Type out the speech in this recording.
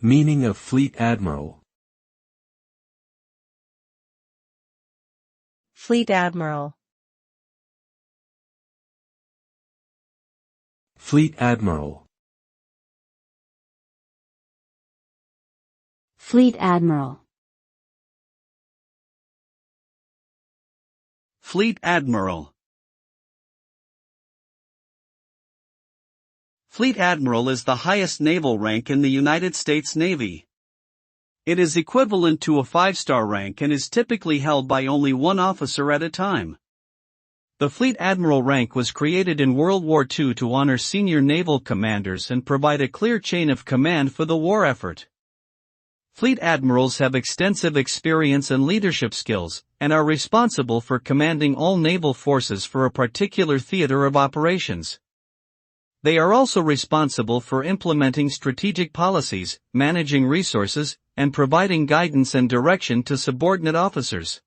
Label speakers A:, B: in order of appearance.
A: Meaning of Fleet Admiral.
B: Fleet Admiral.
A: Fleet Admiral.
C: Fleet Admiral.
D: Fleet Admiral. Fleet Admiral is the highest naval rank in the United States Navy. It is equivalent to a 5-star rank and is typically held by only one officer at a time. The Fleet Admiral rank was created in World War II to honor senior naval commanders and provide a clear chain of command for the war effort. Fleet admirals have extensive experience and leadership skills, and are responsible for commanding all naval forces for a particular theater of operations. They are also responsible for implementing strategic policies, managing resources, and providing guidance and direction to subordinate officers.